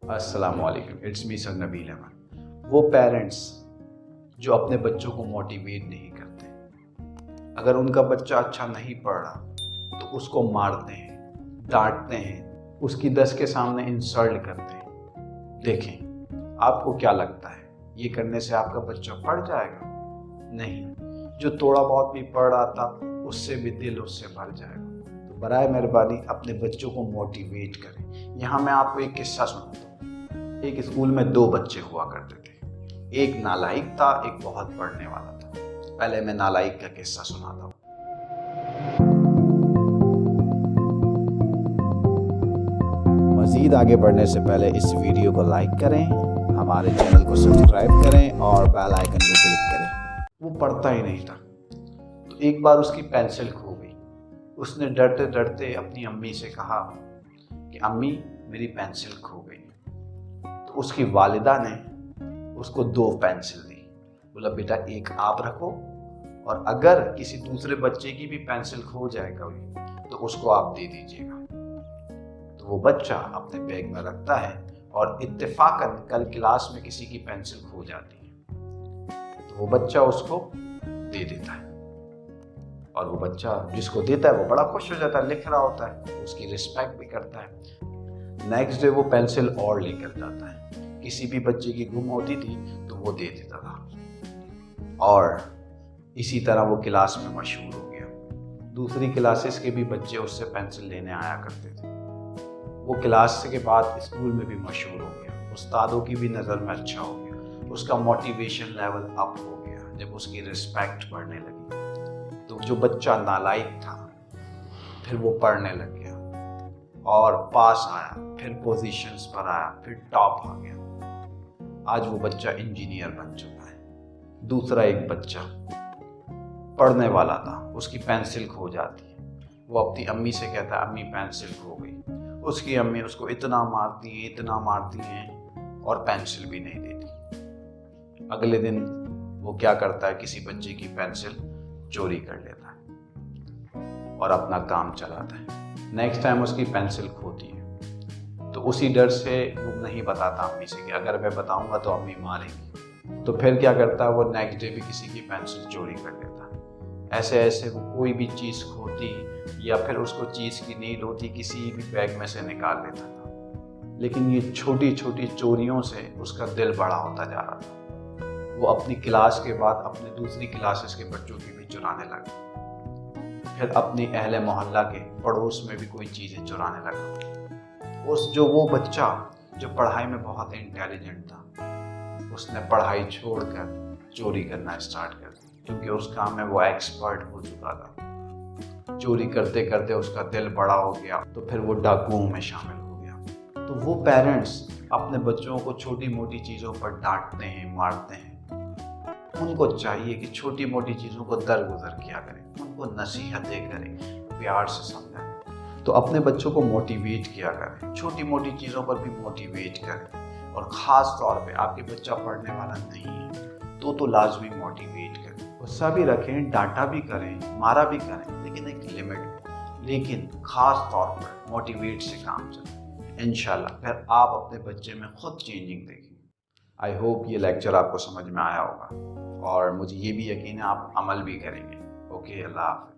अस्सलाम वालेकुम, it's me sir Nabeel Ahmed. वो पेरेंट्स जो अपने बच्चों को मोटिवेट नहीं करते, अगर उनका बच्चा अच्छा नहीं पढ़ रहा तो उसको मारते हैं, डांटते हैं, उसकी 10 के सामने इंसल्ट करते हैं। देखें, आपको क्या लगता है ये करने से आपका बच्चा पढ़ जाएगा? नहीं, जो थोड़ा बहुत भी पढ़ रहा था उससे भी दिल उससे भर जाएगा। तो बराए मेहरबानी अपने बच्चों को मोटिवेट करें। यहाँ मैं आपको एक किस्सा सुनाता हूँ। एक स्कूल में 2 बच्चे हुआ करते थे। एक नालायक था, एक बहुत पढ़ने वाला था। पहले मैं नालायक का किस्सा सुनाता हूँ। मज़ीद आगे बढ़ने से पहले इस वीडियो को लाइक करें, हमारे चैनल को सब्सक्राइब करें और बेल आइकन को क्लिक करें। वो पढ़ता ही नहीं था, तो एक बार उसकी पेंसिल खो गई। उसने डरते डरते अपनी अम्मी से कहा कि अम्मी मेरी पेंसिल खो गई। तो उसकी वालिदा ने उसको 2 पेंसिल दी। बोला बेटा एक आप रखो, और अगर किसी दूसरे बच्चे की भी पेंसिल खो जाए कभी तो उसको आप दे दीजिएगा। तो वो बच्चा अपने बैग में रखता है और इत्तेफाकन कल क्लास में किसी की पेंसिल खो जाती है तो वो बच्चा उसको दे देता है, और वो बच्चा जिसको देता है वो बड़ा खुश हो जाता है, लिख रहा होता है, उसकी रिस्पेक्ट भी करता है। नेक्स्ट डे वो पेंसिल और लेकर जाता है। किसी भी बच्चे की गुम होती थी तो वो दे देता था, और इसी तरह वो क्लास में मशहूर हो गया। दूसरी क्लासेस के भी बच्चे उससे पेंसिल लेने आया करते थे। वो क्लास के बाद स्कूल में भी मशहूर हो गया, उस्तादों की भी नज़र में अच्छा हो गया, उसका मोटिवेशन लेवल अप हो गया जब उसकी रिस्पेक्ट बढ़ने लगी। तो जो बच्चा नालायक था फिर वो पढ़ने लग गया और पास आया, फिर पोजीशंस पर आया, फिर टॉप आ गया। आज वो बच्चा इंजीनियर बन चुका है। दूसरा एक बच्चा पढ़ने वाला था, उसकी पेंसिल खो जाती है। वो अपनी अम्मी से कहता है अम्मी पेंसिल खो गई। उसकी अम्मी उसको इतना मारती हैं और पेंसिल भी नहीं देती। अगले दिन वो क्या करता है, किसी बच्चे की पेंसिल चोरी कर लेता है और अपना काम चलाता है। नेक्स्ट टाइम उसकी पेंसिल खोती है तो उसी डर से वो नहीं बताता अम्मी से कि अगर मैं बताऊंगा तो अम्मी मारेंगी। तो फिर क्या करता है, वो नेक्स्ट डे भी किसी की पेंसिल चोरी कर लेता है। ऐसे ऐसे वो कोई भी चीज़ खोती या फिर उसको चीज़ की नीड होती किसी भी बैग में से निकाल लेता था। लेकिन ये छोटी छोटी चोरियों से उसका दिल बड़ा होता जा रहा था। वो अपनी क्लास के बाद अपने दूसरी क्लासेस के बच्चों की भी चुराने लगा, फिर अपनी अहले मोहल्ला के पड़ोस में भी कोई चीज़ें चुराने लगा। वो बच्चा जो पढ़ाई में बहुत इंटेलिजेंट था, उसने पढ़ाई छोड़कर चोरी करना स्टार्ट कर दी, क्योंकि उस काम में वो एक्सपर्ट हो चुका था। चोरी करते करते उसका दिल बड़ा हो गया तो फिर वो डाकुओं में शामिल हो गया। तो वो पेरेंट्स अपने बच्चों को छोटी मोटी चीज़ों पर डांटते हैं, मारते हैं। उनको चाहिए कि छोटी मोटी चीज़ों को दरगुजर किया करें, उनको नसीहतें करें, प्यार से समझाएं। तो अपने बच्चों को मोटिवेट किया करें, छोटी मोटी चीज़ों पर भी मोटिवेट करें। और ख़ास तौर पे आपके बच्चा पढ़ने वाला नहीं है तो लाजमी मोटिवेट करें। गुस्सा भी रखें, डांटा भी करें, मारा भी करें, लेकिन एक लिमिट में। लेकिन ख़ास तौर पर मोटिवेट से काम चले, इंशाल्लाह फिर आप अपने बच्चे में खुद चेंजिंग देखेंगे। आई होप ये लेक्चर आपको समझ में आया होगा, और मुझे ये भी यकीन है आप अमल भी करेंगे। ओके, अल्लाह हाफ़िज़।